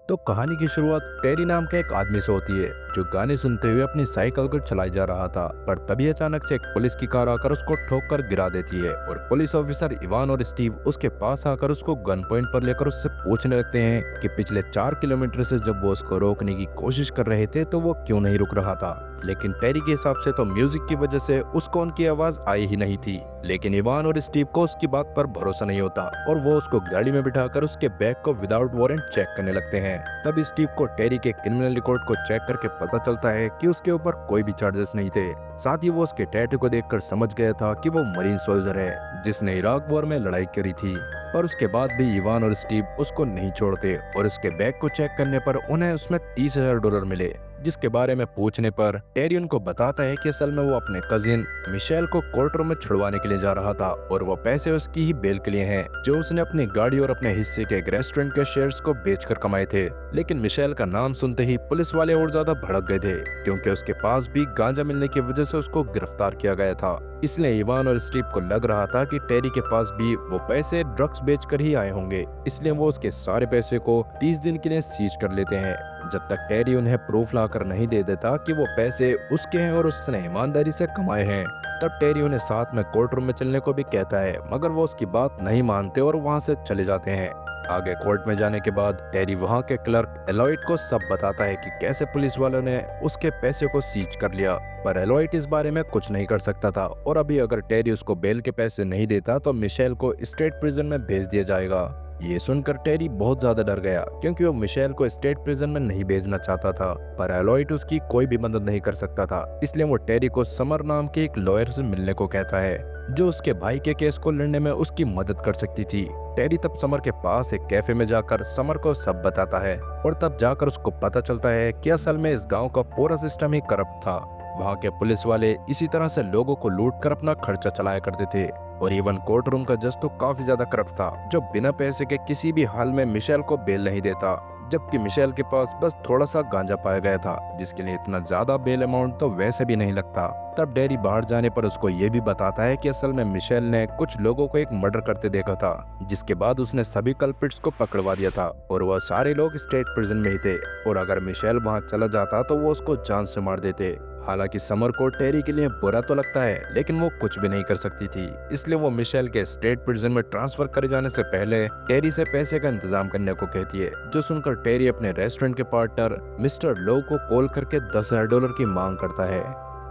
तो कहानी की शुरुआत टेरी नाम के एक आदमी से होती है जो गाने सुनते हुए अपनी साइकिल को चलाई जा रहा था। पर तभी अचानक से एक पुलिस की कार आकर उसको ठोक कर गिरा देती है और पुलिस ऑफिसर इवान और स्टीव उसके पास आकर उसको गन पॉइंट पर लेकर उससे पूछने लगते हैं कि पिछले 4 किलोमीटर से जब वो उसको रोकने की कोशिश कर रहे थे तो वो क्यों नहीं रुक रहा था। लेकिन टेरी के हिसाब से तो म्यूजिक की वजह से उसको उनकी आवाज आई ही नहीं थी। लेकिन इवान और स्टीव को उसकी बात पर भरोसा नहीं होता और वो उसको गाड़ी में बिठाकर उसके बैग को विदाउट वारंट चेक करने लगते हैं। तब स्टीव को टेरी के क्रिमिनल रिकॉर्ड को चेक करके पता चलता है कि उसके ऊपर कोई भी चार्जेस नहीं थे। साथ ही वो उसके टैटू को देखकर समझ गया था कि वो मरीन सोल्जर है जिसने इराक वॉर में लड़ाई करी थी। पर उसके बाद भी इवान और स्टीव उसको नहीं छोड़ते और उसके बैग को चेक करने पर उन्हें उसमें $30,000 मिले, जिसके बारे में पूछने पर टेरी उनको बताता है कि असल में वो अपने कजिन मिशेल को कोर्ट रूम में छुड़वाने के लिए जा रहा था और वो पैसे उसकी ही बेल के लिए हैं जो उसने अपनी गाड़ी और अपने हिस्से के एक रेस्टोरेंट के शेयर्स को बेचकर कमाए थे। लेकिन मिशेल का नाम सुनते ही पुलिस वाले और ज्यादा भड़क गए थे क्योंकि उसके पास भी गांजा मिलने की वजह से उसको गिरफ्तार किया गया था। इसलिए इवान और स्टीव को लग रहा था कि टेरी के पास भी वो पैसे ड्रग्स बेचकर ही आए होंगे, इसलिए वो उसके सारे पैसे को 30 दिन के लिए सीज कर लेते हैं जब तक टेरी उन्हें प्रूफ लाकर नहीं दे देता कि वो पैसे उसके हैं और उसने ईमानदारी से कमाए हैं। तब टेरी उन्हें साथ में कोर्ट रूम में चलने को भी कहता है मगर वो उसकी बात नहीं मानते और वहां से चले जाते हैं। आगे कोर्ट में जाने के बाद टेरी वहां के क्लर्क एलॉइड को सब बताता है कि कैसे पुलिस वालों ने उसके पैसे को सीज कर लिया। पर एलॉइड इस बारे में कुछ नहीं कर सकता था और अभी अगर टेरी उसको बेल के पैसे नहीं देता तो मिशेल को स्टेट प्रिजन में भेज दिया जाएगा। ये सुनकर टेरी बहुत ज्यादा डर गया क्योंकि वो मिशेल को स्टेट प्रिजन में नहीं भेजना चाहता था, पर एलॉइड उसकी कोई भी मदद नहीं कर सकता था। इसलिए वो टेरी को समर नाम के एक लॉयर से मिलने को कहता है जो उसके भाई के केस को लड़ने में उसकी मदद कर सकती थी। टेरी तब समर के पास एक कैफे में जाकर समर को सब बताता है और तब जाकर उसको पता चलता है कि असल में इस गांव का पूरा सिस्टम ही करप्ट था। वहां के पुलिस वाले इसी तरह से लोगों को लूट कर अपना खर्चा चलाया करते थे और इवन कोर्ट रूम का जज तो काफी ज्यादा करप्ट था जो बिना पैसे के किसी भी हाल में मिशेल को बेल नहीं देता, जबकि मिशेल के पास बस थोड़ा सा गांजा पाया गया था जिसके लिए इतना ज्यादा बेल अमाउंट तो वैसे भी नहीं लगता। तब डेरी बाहर जाने पर उसको ये भी बताता है कि असल में मिशेल ने कुछ लोगों को एक मर्डर करते देखा था जिसके बाद उसने सभी कल्प्रिट्स को पकड़वा दिया था और वह सारे लोग स्टेट प्रिजन में ही थे और अगर मिशेल वहां चला जाता तो वो उसको जान से मार देते। हालांकि समर को टेरी के लिए बुरा तो लगता है लेकिन वो कुछ भी नहीं कर सकती थी, इसलिए वो मिशेल के स्टेट प्रिजन में ट्रांसफर करे जाने से पहले टेरी से पैसे का इंतजाम करने को कहती है, जो सुनकर टेरी अपने रेस्टोरेंट के पार्टनर मिस्टर लो को कॉल करके $10,000 की मांग करता है।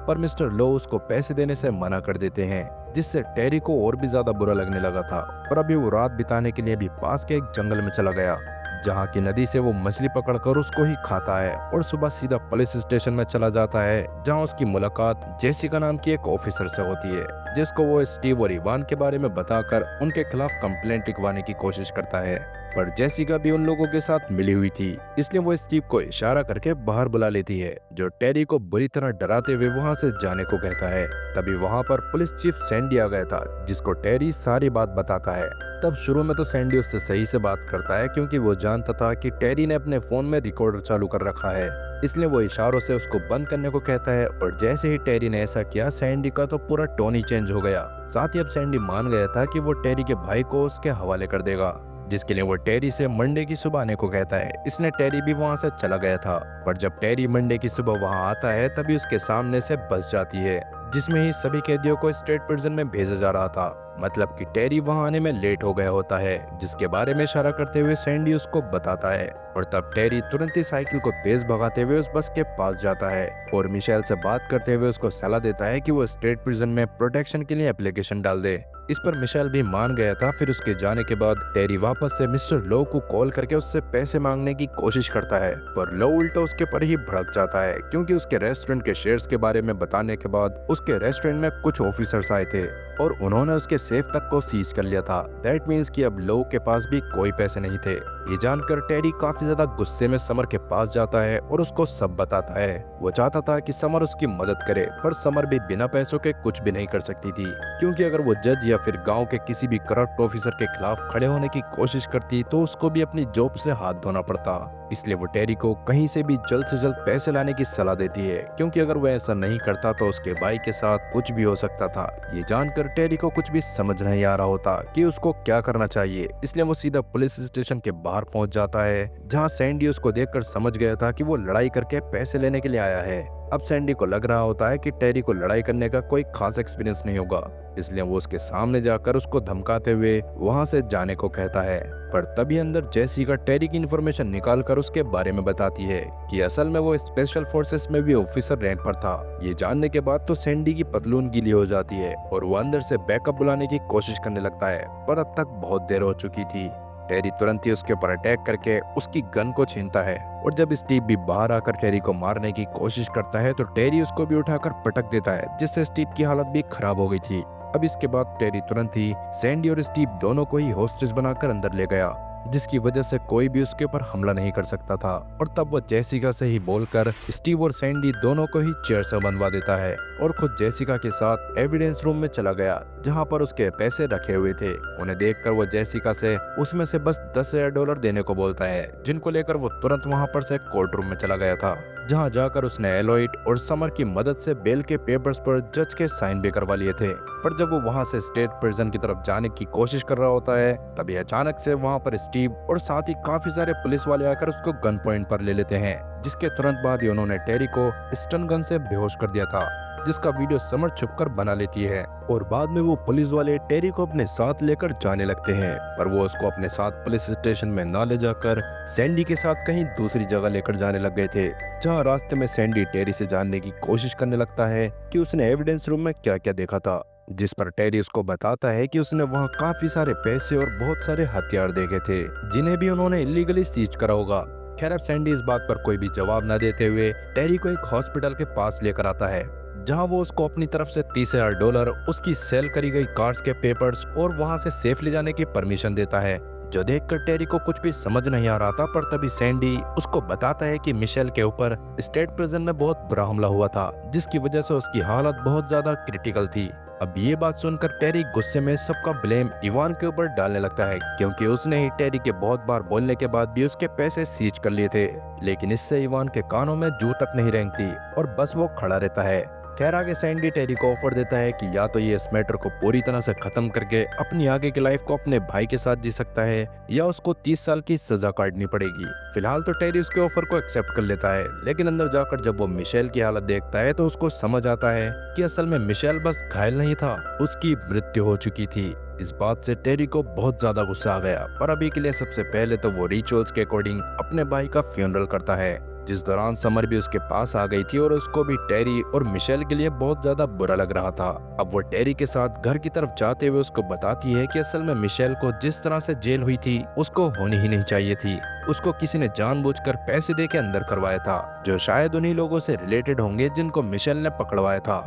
पर मिस्टर लो उसको पैसे देने से मना कर देते हैं जिससे टेरी को और भी ज्यादा बुरा लगने लगा था। और अभी वो रात बिताने के लिए भी पास के एक जंगल में चला गया जहाँ की नदी से वो मछली पकड़कर उसको ही खाता है और सुबह सीधा पुलिस स्टेशन में चला जाता है जहाँ उसकी मुलाकात जेसिका नाम की एक ऑफिसर से होती है जिसको वो स्टीव और इवान के बारे में बताकर उनके खिलाफ कंप्लेंट लिखवाने की कोशिश करता है। पर जेसिका भी उन लोगों के साथ मिली हुई थी, इसलिए वो स्टीव को इशारा करके बाहर बुला लेती है जो टेरी को बुरी तरह डराते हुए वहां से जाने को कहता है। तभी वहां पर पुलिस चीफ सैंडी आ गया था जिसको टेरी सारी बात बताता है। तब शुरू में तो सैंडी उससे सही से बात करता है क्योंकि वो जानता था कि टेरी ने अपने फोन में रिकॉर्डर चालू कर रखा है, इसलिए वो इशारों से उसको बंद करने को कहता है। और जैसे ही टेरी ने ऐसा किया सैंडी का तो पूरा टोन ही चेंज हो गया। साथ ही अब सैंडी मान गया था कि वो टेरी के भाई को उसके हवाले कर देगा, जिसके लिए वो टेरी से मंडे की सुबह आने को कहता है। इसलिए टेरी भी वहां से चला गया था। पर जब टेरी मंडे की सुबह वहां आता है तभी उसके सामने से बस जाती है जिसमें ही सभी कैदियों को स्टेट प्रिजन में भेजा जा रहा था, मतलब कि टेरी वहां आने में लेट हो गया होता है, जिसके बारे में इशारा करते हुए सैंडी उसको बताता है। और तब टेरी तुरंत ही साइकिल को तेज भगाते हुए उस बस के पास जाता है और मिशेल से बात करते हुए उसको सलाह देता है कि वो स्टेट प्रिजन में प्रोटेक्शन के लिए एप्लीकेशन डाल दे। इस पर मिशेल भी मान गया था। फिर उसके जाने के बाद टेरी वापस से मिस्टर लो को कॉल करके उससे पैसे मांगने की कोशिश करता है, पर लो उल्टा उसके पर ही भड़क जाता है क्योंकि उसके रेस्टोरेंट के शेयर्स के बारे में बताने के बाद उसके रेस्टोरेंट में कुछ ऑफिसर्स आए थे और उन्होंने उसके सेफ तक को सीज कर लिया था। दैट मीन्स कि अब लो के पास भी कोई पैसे नहीं थे। ये जानकर टेरी काफी ज्यादा गुस्से में समर के पास जाता है और उसको सब बताता है। वो चाहता था कि समर उसकी मदद करे, पर समर भी बिना पैसों के कुछ भी नहीं कर सकती थी क्योंकि अगर वो जज या फिर गांव के किसी भी करप्ट ऑफिसर के खिलाफ खड़े होने की कोशिश करती तो उसको भी अपनी जॉब से हाथ धोना पड़ता। इसलिए वो टेरी को कहीं से भी जल्द से जल्द पैसे लाने की सलाह देती है क्योंकि अगर वो ऐसा नहीं करता तो उसके भाई के साथ कुछ भी हो सकता था। ये जानकर पर टेरी को कुछ भी समझ नहीं आ रहा होता कि उसको क्या करना चाहिए, इसलिए वो सीधा पुलिस स्टेशन के बाहर पहुंच जाता है, जहां सैंडी उसको देखकर समझ गया था कि वो लड़ाई करके पैसे लेने के लिए आया है। अब सैंडी को लग रहा होता है कि टेरी को लड़ाई करने का कोई खास एक्सपीरियंस नहीं होगा, इसलिए वो उसके सामने जाकर उसको धमकाते हुए वहां से जाने को कहता है। पर तभी अंदर जेसिका टेरी की इन्फॉर्मेशन निकालकर उसके बारे में बताती है कि असल में वो स्पेशल फोर्सेस में भी ऑफिसर रैंक पर था। ये जानने के बाद तो सैंडी की पतलून गीली हो जाती है और वो अंदर से बैकअप बुलाने की कोशिश करने लगता है, पर अब तक बहुत देर हो चुकी थी। टेरी तुरंत ही उसके ऊपर अटैक करके उसकी गन को छीनता है और जब स्टीव भी बाहर आकर टेरी को मारने की कोशिश करता है तो टेरी उसको भी उठाकर पटक देता है, जिससे स्टीव की हालत भी खराब हो गई थी। अब इसके बाद टेरी तुरंत ही सैंडी और स्टीव दोनों को ही होस्टेज बनाकर अंदर ले गया, जिसकी वजह से कोई भी उसके ऊपर हमला नहीं कर सकता था। और तब वो जेसिका से ही बोलकर स्टीव और सैंडी दोनों को ही चेयर से बनवा देता है और खुद जेसिका के साथ एविडेंस रूम में चला गया, जहां पर उसके पैसे रखे हुए थे। उन्हें देखकर वो जेसिका से उसमें से बस $10,000 देने को बोलता है, जिनको लेकर वो तुरंत वहां पर से कोर्ट रूम में चला गया था, जहां जाकर उसने एलोइड और समर की मदद से बेल के पेपर्स पर जज के साइन भी करवा लिए थे। पर जब वो वहां से स्टेट प्रिजन की तरफ जाने की कोशिश कर रहा होता है, तभी अचानक से वहां पर स्टीव और साथ ही काफी सारे पुलिस वाले आकर उसको गन पॉइंट पर ले लेते हैं, जिसके तुरंत बाद ही उन्होंने टेरी को स्टन गन से बेहोश कर दिया था, जिसका वीडियो समर छुपकर बना लेती है। और बाद में वो पुलिस वाले टेरी को अपने साथ लेकर जाने लगते हैं, पर वो उसको अपने साथ पुलिस स्टेशन में ना ले जाकर सैंडी के साथ कहीं दूसरी जगह लेकर जाने लग गए थे, जहां रास्ते में सैंडी टेरी से जानने की कोशिश करने लगता है कि उसने एविडेंस रूम में क्या क्या देखा था, जिस पर टेरी उसको बताता है कि उसने वहां काफी सारे पैसे और बहुत सारे हथियार देखे थे, जिन्हें भी उन्होंने इलीगली सीज करा होगा। खैर अब सैंडी इस बात पर कोई भी जवाब न देते हुए टेरी को एक हॉस्पिटल के पास लेकर आता है, जहां वो उसको अपनी तरफ से $30,000, उसकी सेल करी गई कार्ड्स के पेपर्स और वहां से सेफ ले जाने की परमिशन देता है, जो देखकर टेरी को कुछ भी समझ नहीं आ रहा था। पर तभी सैंडी उसको बताता है कि मिशेल के ऊपर स्टेट प्रिजन में बहुत बुरा हमला हुआ था, जिसकी वजह से उसकी हालत बहुत ज्यादा क्रिटिकल थी। अब ये बात सुनकर टेरी गुस्से में सबका ब्लेम इवान के ऊपर डालने लगता है, क्योंकि उसने ही टेरी के बहुत बार बोलने के बाद भी उसके पैसे सीज कर लिए थे। लेकिन इससे इवान के कानों में जू तक नहीं रेंगती और बस वो खड़ा रहता है। खैर आगे सैंडी टेरी को ऑफर देता है कि या तो ये इस मैटर को पूरी तरह से खत्म करके अपनी आगे की लाइफ को अपने भाई के साथ जी सकता है, या उसको 30 साल की सजा काटनी पड़ेगी। फिलहाल तो टेरी उसके ऑफर को एक्सेप्ट कर लेता है, लेकिन अंदर जाकर जब वो मिशेल की हालत देखता है तो उसको समझ आता है कि असल में मिशेल बस घायल नहीं था, उसकी मृत्यु हो चुकी थी। इस बात से टेरी को बहुत ज्यादा गुस्सा आ गया, पर अभी के लिए सबसे पहले तो वो रिचुअल्स के अकॉर्डिंग अपने भाई का फ्यूनरल करता है, जिस दौरान समर भी उसके पास आ गई थी और उसको भी टेरी और मिशेल के लिए बहुत ज्यादा बुरा लग रहा था। अब वो टेरी के साथ घर की तरफ जाते हुए उसको बताती है कि असल में मिशेल को जिस तरह से जेल हुई थी उसको होनी ही नहीं चाहिए थी। उसको किसी ने जानबूझकर पैसे दे के अंदर करवाया था, जो शायद उन्हीं लोगों से रिलेटेड होंगे जिनको मिशेल ने पकड़वाया था।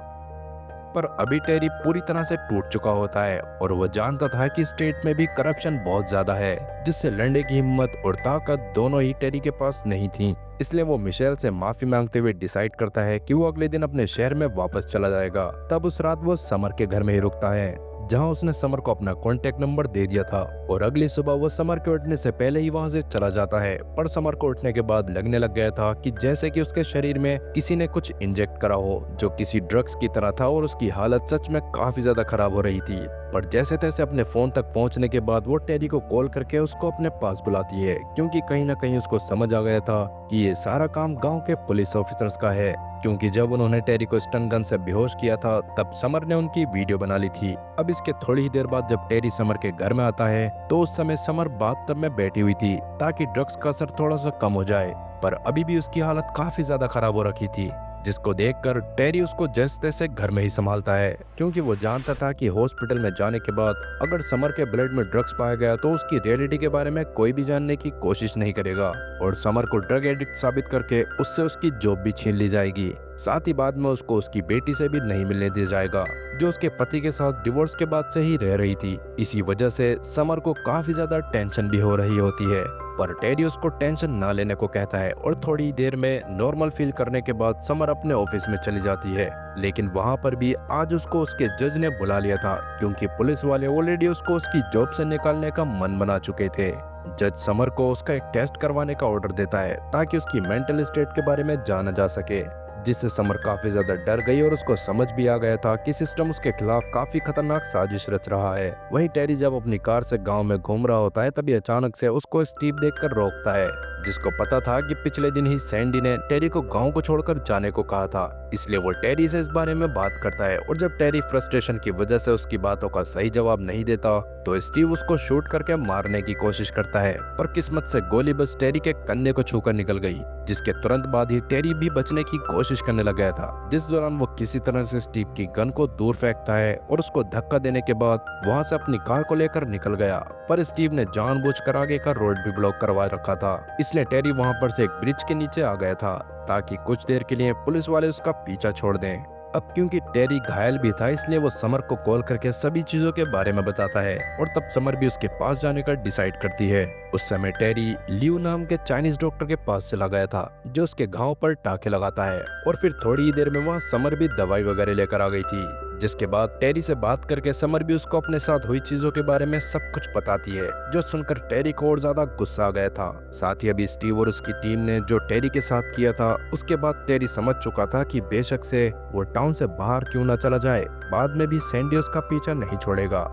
पर अभी टेरी पूरी तरह से टूट चुका होता है और वो जानता था कि स्टेट में भी करप्शन बहुत ज्यादा है, जिससे लड़ने की हिम्मत और ताकत दोनों ही टेरी के पास नहीं थी। इसलिए वो मिशेल से माफी मांगते हुए डिसाइड करता है कि वो अगले दिन अपने शहर में वापस चला जाएगा। तब उस रात वो समर के घर में ही रुकता है, जहां उसने समर को अपना कॉन्टेक्ट नंबर दे दिया था, और अगली सुबह वो समर के उठने से पहले ही वहां से चला जाता है। पर समर को उठने के बाद लगने लग गया था कि जैसे कि उसके शरीर में किसी ने कुछ इंजेक्ट करा हो, जो किसी ड्रग्स की तरह था, और उसकी हालत सच में काफी ज्यादा खराब हो रही थी। पर जैसे तैसे अपने फोन तक पहुंचने के बाद वो टेरी को कॉल करके उसको अपने पास बुलाती है, क्योंकि कहीं ना कहीं उसको समझ आ गया था कि ये सारा काम गांव के पुलिस ऑफिसर्स का है, क्योंकि जब उन्होंने टेरी को स्टन गन से बेहोश किया था तब समर ने उनकी वीडियो बना ली थी। अब इसके थोड़ी ही देर बाद जब टेरी समर के घर में आता है तो उस समय समर बाथटब में बैठी हुई थी ताकि ड्रग्स का असर थोड़ा सा कम हो जाए, पर अभी भी उसकी हालत काफी ज्यादा खराब हो रखी थी, जिसको देखकर टेरी उसको जैसे तैसे घर में ही संभालता है, क्योंकि वो जानता था कि हॉस्पिटल में जाने के बाद अगर समर के ब्लड में ड्रग्स पाया गया तो उसकी रियलिटी के बारे में कोई भी जानने की कोशिश नहीं करेगा और समर को ड्रग एडिक्ट साबित करके उससे उसकी जॉब भी छीन ली जाएगी। साथ ही बाद में उसको उसकी बेटी से भी नहीं मिलने दिया जाएगा, जो उसके पति के साथ डिवोर्स के बाद से ही रह रही थी। इसी वजह से समर को काफी ज्यादा टेंशन भी हो रही होती है, पर टेरी उसको टेंशन ना लेने को कहता है और थोड़ी देर में नॉर्मल फील करने के बाद समर अपने ऑफिस में चली जाती है। लेकिन वहां पर भी आज उसको उसके जज ने बुला लिया था, क्योंकि पुलिस वाले ऑलरेडी उसको उसकी जॉब से निकालने का मन बना चुके थे। जज समर को उसका एक टेस्ट करवाने का ऑर्डर देता है ताकि उसकी मेंटल स्टेट के बारे में जाना जा सके, जिससे समर काफी ज्यादा डर गई और उसको समझ भी आ गया था कि सिस्टम उसके खिलाफ काफी खतरनाक साजिश रच रहा है। वहीं टेरी जब अपनी कार से गांव में घूम रहा होता है तभी अचानक से उसको स्टीव देखकर रोकता है, जिसको पता था कि पिछले दिन ही सैंडी ने टेरी को गांव को छोड़कर जाने को कहा था। इसलिए वो टेरी से इस बारे में बात करता है और जब टेरी फ्रस्ट्रेशन की वजह से उसकी बातों का सही जवाब नहीं देता तो स्टीव उसको शूट करके मारने की कोशिश करता है, पर किस्मत से गोली बस टेरी के कंधे को छूकर निकल गई, जिसके तुरंत बाद ही टेरी भी बचने की कोशिश करने लग गया था। जिस दौरान वो किसी तरह से स्टीव की गन को दूर फेंकता है और उसको धक्का देने के बाद वहां से अपनी कार को लेकर निकल गया, पर स्टीव ने जानबूझकर आगे का रोड भी ब्लॉक करवा रखा था। इसलिए टेरी वहां पर से एक ब्रिज के नीचे आ गया था ताकि कुछ देर के लिए पुलिस वाले उसका पीछा छोड़ दें। अब क्योंकि टेरी घायल भी था इसलिए वो समर को कॉल करके सभी चीजों के बारे में बताता है और तब समर भी उसके पास जाने का डिसाइड करती है। उस समय टेरी लियो नाम के चाइनीज डॉक्टर के पास चला गया था जो उसके घाव पर टाके लगाता है और फिर थोड़ी ही देर में वहाँ समर भी दवाई वगैरह लेकर आ गई थी, जिसके बाद टेरी से बात करके समर भी उसको अपने साथ हुई चीजों के बारे में सब कुछ बताती है, जो सुनकर टेरी को और ज्यादा गुस्सा आ गया था। साथ ही अभी स्टीव और उसकी टीम ने जो टेरी के साथ किया था उसके बाद टेरी समझ चुका था कि बेशक से वो टाउन से बाहर क्यों ना चला जाए, बाद में भी सैंडी उसका पीछा नहीं छोड़ेगा।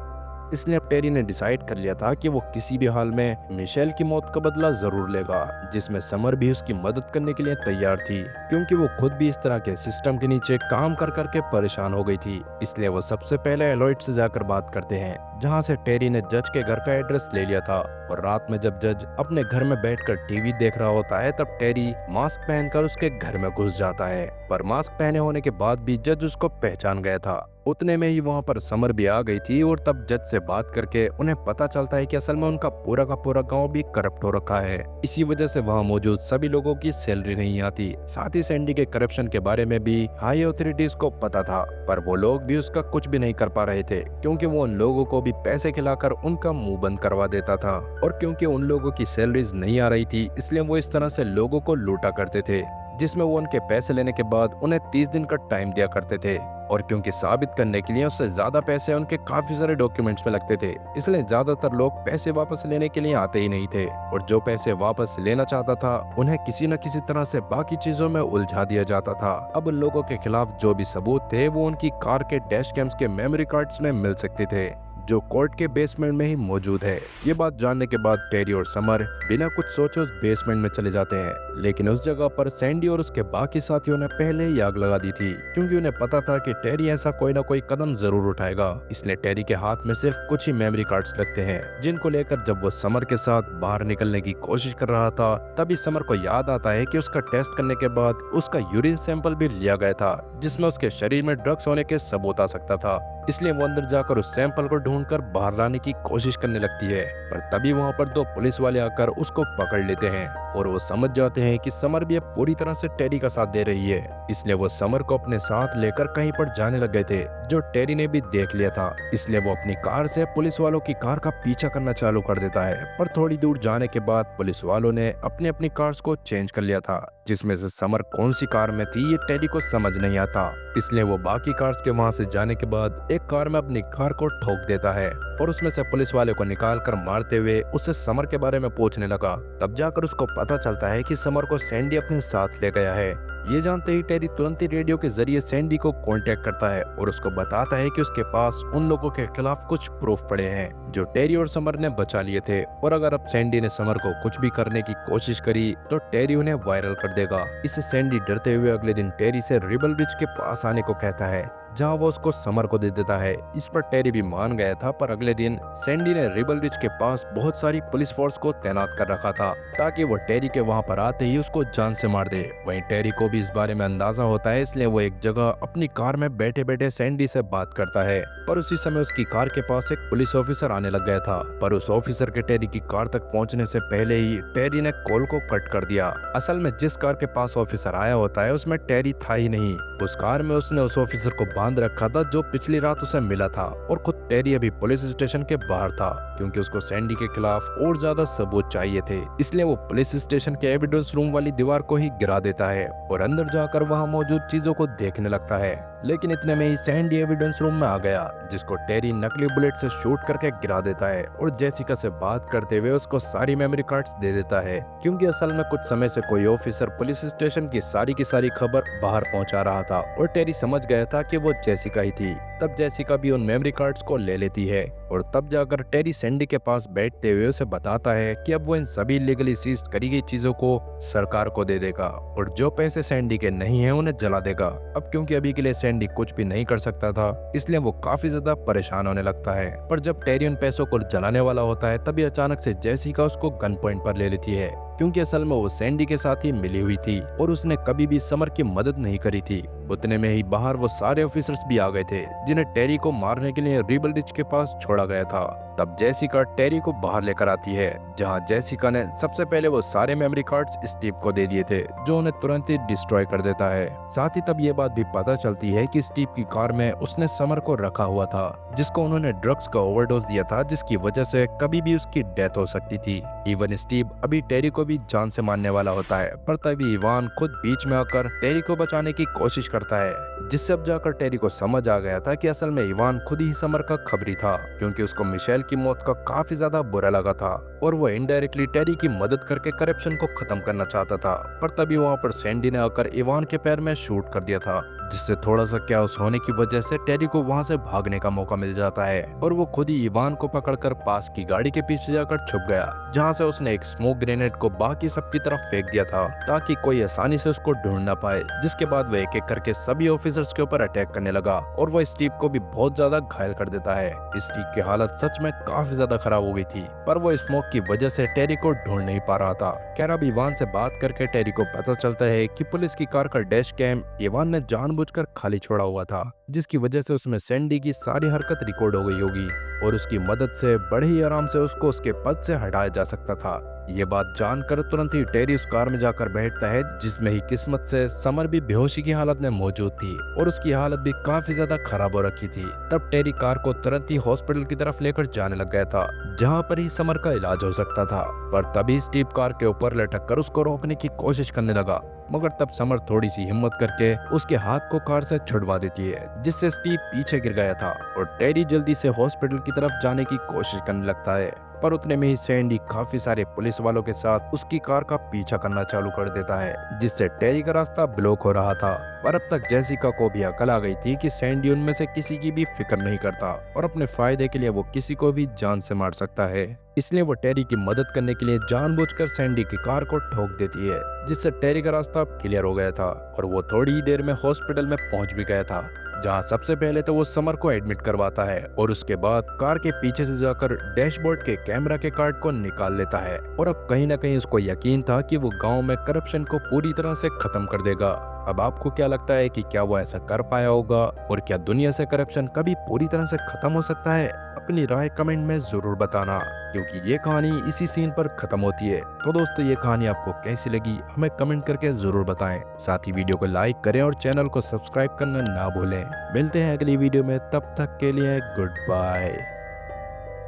इसलिए अब टेरी ने डिसाइड कर लिया था कि वो किसी भी हाल में मिशेल की मौत का बदला जरूर लेगा, जिसमें समर भी उसकी मदद करने के लिए तैयार थी, क्योंकि वो खुद भी इस तरह के सिस्टम के नीचे काम कर करके परेशान हो गई थी। इसलिए वो सबसे पहले एलॉइड से जाकर बात करते हैं, जहाँ से टेरी ने जज के घर का एड्रेस ले लिया था। और रात में जब जज अपने घर में बैठकर टीवी देख रहा होता है तब टेरी मास्क पहनकर उसके घर में घुस जाता है, पर मास्क पहने होने के बाद भी जज उसको पहचान गया था। उतने में ही वहाँ पर समर भी आ गई थी और तब जज से बात करके उन्हें पता चलता है कि असल में उनका पूरा का पूरा गांव भी करप्ट हो रखा है। इसी वजह से वहाँ मौजूद सभी लोगों की सैलरी नहीं आती। साथ ही सैंडी के करप्शन के बारे में भी हाई अथॉरिटीज को पता था, पर वो लोग भी उसका कुछ भी नहीं कर पा रहे थे, क्योंकि वो उन लोगों को भी पैसे खिलाकर उनका मुंह बंद करवा देता था। और क्योंकि उन लोगों की सैलरीज नहीं आ रही थी इसलिए वो इस तरह से लोगों को लूटा करते थे, जिसमें वो उनके पैसे लेने के बाद उन्हें 30 दिन का टाइम दिया करते थे। और क्योंकि साबित करने के लिए उससे ज्यादा पैसे उनके काफी सारे डॉक्यूमेंट्स में लगते थे, इसलिए ज्यादातर लोग पैसे वापस लेने के लिए आते ही नहीं थे। और जो पैसे वापस लेना चाहता था उन्हें किसी न किसी तरह से बाकी चीजों में उलझा दिया जाता था। अब उन लोगों के खिलाफ जो भी सबूत थे वो उनकी कार के डैश कैम्स के मेमोरी कार्ड्स में मिल सकते थे, जो कोर्ट के बेसमेंट में ही मौजूद है। ये बात जानने के बाद टेरी और समर बिना कुछ सोचे उस बेसमेंट में चले जाते हैं, लेकिन उस जगह पर सैंडी और उसके बाकी साथियों ने पहले ही आग लगा दी थी, क्योंकि उन्हें पता था कि टेरी ऐसा कोई ना कोई कदम जरूर उठाएगा। इसलिए टेरी के हाथ में सिर्फ कुछ ही मेमोरी कार्ड्स लगते हैं, जिनको लेकर जब वो समर के साथ बाहर निकलने की कोशिश कर रहा था तभी समर को याद आता है कि उसका टेस्ट करने के बाद उसका यूरिन सैंपल भी लिया गया था, जिसमें उसके शरीर में ड्रग्स होने के सबूत आ सकता था। इसलिए वो अंदर जाकर उस सैंपल को ढूंढकर बाहर लाने की कोशिश करने लगती है, पर तभी वहाँ पर 2 पुलिस वाले आकर उसको पकड़ लेते हैं और वो समझ जाते हैं कि समर भी अब पूरी तरह से टेरी का साथ दे रही है। इसलिए वो समर को अपने साथ लेकर कहीं पर जाने लग गए थे, जो टेरी ने भी देख लिया था। इसलिए वो अपनी कार से पुलिस वालों की कार का पीछा करना चालू कर देता है, पर थोड़ी दूर जाने के बाद पुलिस वालों ने अपनी अपनी कार्स को चेंज कर लिया था, जिसमें से समर कौन सी कार में थी ये टेरी को समझ नहीं आता। इसलिए वो बाकी कार्स के वहां से जाने के बाद एक कार में अपनी कार को ठोक देता है और उसमें से पुलिस वाले को निकाल कर मारते हुए उससे समर के बारे में पूछने लगा। तब जाकर उसको पता चलता है कि समर को सैंडी अपने साथ ले गया है। ये जानते ही टेरी तुरंत ही रेडियो के जरिए सैंडी को कांटेक्ट करता है और उसको बताता है कि उसके पास उन लोगों के खिलाफ कुछ प्रूफ पड़े हैं जो टेरी और समर ने बचा लिए थे, और अगर अब सैंडी ने समर को कुछ भी करने की कोशिश करी तो टेरी उन्हें वायरल कर देगा। इससे सैंडी डरते हुए अगले दिन टेरी से रिबल ब्रिज के पास आने को कहता है, जहाँ वो उसको समर को दे देता है। इस पर टेरी भी मान गया था, पर अगले दिन सैंडी ने रिबल ब्रिज के पास बहुत सारी पुलिस फोर्स को तैनात कर रखा था ताकि वो टेरी के वहां पर आते ही उसको जान से मार दे। वहीं टेरी को भी इस बारे में अंदाजा होता है, इसलिए वो एक जगह अपनी कार में बैठे बैठे सैंडी से बात करता है, पर उसी समय उसकी कार के पास एक पुलिस ऑफिसर आने लग गया था। पर उस ऑफिसर के टेरी की कार तक पहुंचने से पहले ही टेरी ने कॉल को कट कर दिया। असल में जिस कार के पास ऑफिसर आया होता है उसमें टेरी था ही नहीं। उस कार में उसने उस ऑफिसर को बांध रखा था जो पिछली रात उसे मिला था, और खुद टेरी अभी पुलिस स्टेशन के बाहर था, क्योंकि उसको सैंडी के खिलाफ और ज्यादा सबूत चाहिए थे। इसलिए वो पुलिस स्टेशन के एविडेंस रूम वाली दीवार को ही गिरा देता है और अंदर जाकर वहां मौजूद चीजों को देखने लगता है। लेकिन इतने में ही सैंडी एविडेंस रूम में आ गया, जिसको टेरी नकली बुलेट से शूट करके गिरा देता है और जेसिका से बात करते हुए उसको सारी मेमोरी कार्ड्स दे देता है, क्योंकि असल में कुछ समय से कोई ऑफिसर पुलिस स्टेशन की सारी खबर बाहर पहुंचा रहा था और टेरी समझ गया था कि वो जेसिका ही थी। तब जेसिका भी उन मेमोरी कार्ड्स को ले लेती है और तब जाकर टेरी सैंडी के पास बैठते हुए उसे बताता है कि अब वो इन सभी लीगली सीज करी गई चीजों को सरकार को दे देगा और जो पैसे सैंडी के नहीं है उन्हें जला देगा। अब क्योंकि अभी के लिए सैंडी कुछ भी नहीं कर सकता था, इसलिए वो काफी ज्यादा परेशान होने लगता है। पर जब टेरी उन पैसों को जलाने वाला होता है तभी अचानक से जेसिका उसको गन पॉइंट पर ले लेती है, क्योंकि असल में वो सैंडी के साथ ही मिली हुई थी और उसने कभी भी समर की मदद नहीं करी थी। उतने में ही बाहर वो सारे ऑफिसर्स भी आ गए थे जिन्हें टेरी को मारने के लिए रिबल रिच के पास छोड़ा गया था। तब जेसिका टेरी को बाहर लेकर आती है, जहां जेसिका ने सबसे पहले वो सारे मेमोरी कार्ड्स स्टीव को दे दिए थे, जो उन्हें तुरंत ही डिस्ट्रॉय कर देता है। साथ ही तब ये बात भी पता चलती है कि स्टीव की कार में उसने समर को रखा हुआ था, जिसको उन्होंने ड्रग्स का ओवरडोज दिया था, जिसकी वजह से कभी भी उसकी डेथ हो सकती थी। इवन स्टीव अभी टेरी को भी जान से मारने वाला होता है, पर तभी इवान खुद बीच में आकर टेरी को बचाने की कोशिश करता है, जिससे अब जाकर टेरी को समझ आ गया था कि असल में इवान खुद ही समर का खबरी था, क्योंकि उसको मिशेल की मौत का काफी ज्यादा बुरा लगा था और वो इनडायरेक्टली टेरी की मदद करके करप्शन को खत्म करना चाहता था। पर तभी वहाँ पर सैंडी ने आकर इवान के पैर में शूट कर दिया था, जिससे थोड़ा सा कैओस होने की वजह से टेरी को वहाँ से भागने का मौका मिल जाता है और वो खुद ही इवान को पकड़कर पास की गाड़ी के पीछे जाकर छुप गया, जहाँ से उसने एक स्मोक ग्रेनेड को बाकी सबकी तरफ फेंक दिया था ताकि कोई आसानी से उसको ढूंढ ना पाए। जिसके बाद वो एक एक करके सभी ऑफिसर्स के ऊपर अटैक करने लगा और वो स्टीव को भी बहुत ज्यादा घायल कर देता है। स्टीव की हालत सच में काफी ज्यादा खराब हो गई थी, पर वो स्मोक की वजह से टेरी को ढूंढ नहीं पा रहा था। खैर अब इवान से बात करके टेरी को पता चलता है कि पुलिस की कार का डैश कैम इवान ने जानबूझकर खाली छोड़ा हुआ था, जिसकी वजह से उसमें सैंडी की सारी हरकत रिकॉर्ड हो गई होगी और उसकी मदद से बड़े ही आराम से उसको उसके पद से हटाया जा सकता था। ये बात जानकर तुरंत ही टेरी उस कार में जाकर बैठता है, जिसमें ही किस्मत से समर भी बेहोशी की हालत में मौजूद थी और उसकी हालत भी काफी ज्यादा खराब हो रखी थी। तब टेरी कार को तुरंत ही हॉस्पिटल की तरफ लेकर जाने लग गया था, जहाँ पर ही समर का इलाज हो सकता था। पर तभी स्टीव कार के ऊपर लटक कर उसको रोकने की कोशिश करने लगा, मगर तब समर थोड़ी सी हिम्मत करके उसके हाथ को कार से छुड़वा देती है, जिससे स्टीव पीछे गिर गया था और टेरी जल्दी से हॉस्पिटल की तरफ जाने की कोशिश करने लगता है। पर उतने में ही सैंडी काफी सारे पुलिस वालों के साथ उसकी कार का पीछा करना चालू कर देता है, जिससे टेरी का रास्ता ब्लॉक हो रहा था। पर अब तक जेसिका को भी अकल आ गई थी कि सैंडी उनमें से किसी की भी फिक्र नहीं करता और अपने फायदे के लिए वो किसी को भी जान से मार सकता है। इसलिए वो टेरी की मदद करने के लिए जानबूझकर सैंडी की कार को ठोक देती है, जिससे टेरी का रास्ता क्लियर हो गया था और वो थोड़ी ही देर में हॉस्पिटल में पहुंच भी गया था, जहां सबसे पहले तो वो समर को एडमिट करवाता है और उसके बाद कार के पीछे से जाकर डैशबोर्ड के कैमरा के कार्ड को निकाल लेता है। और अब कहीं ना कहीं उसको यकीन था कि वो गांव में करप्शन को पूरी तरह से खत्म कर देगा। अब आपको क्या लगता है कि क्या वो ऐसा कर पाया होगा और क्या दुनिया से करप्शन कभी पूरी तरह से खत्म हो सकता है? अपनी राय कमेंट में जरूर बताना, क्योंकि ये कहानी इसी सीन पर खत्म होती है। तो दोस्तों, ये कहानी आपको कैसी लगी हमें कमेंट करके जरूर बताएं। साथ ही वीडियो को लाइक करें और चैनल को सब्सक्राइब करना ना भूलें। मिलते हैं अगली वीडियो में, तब तक के लिए गुड बाय।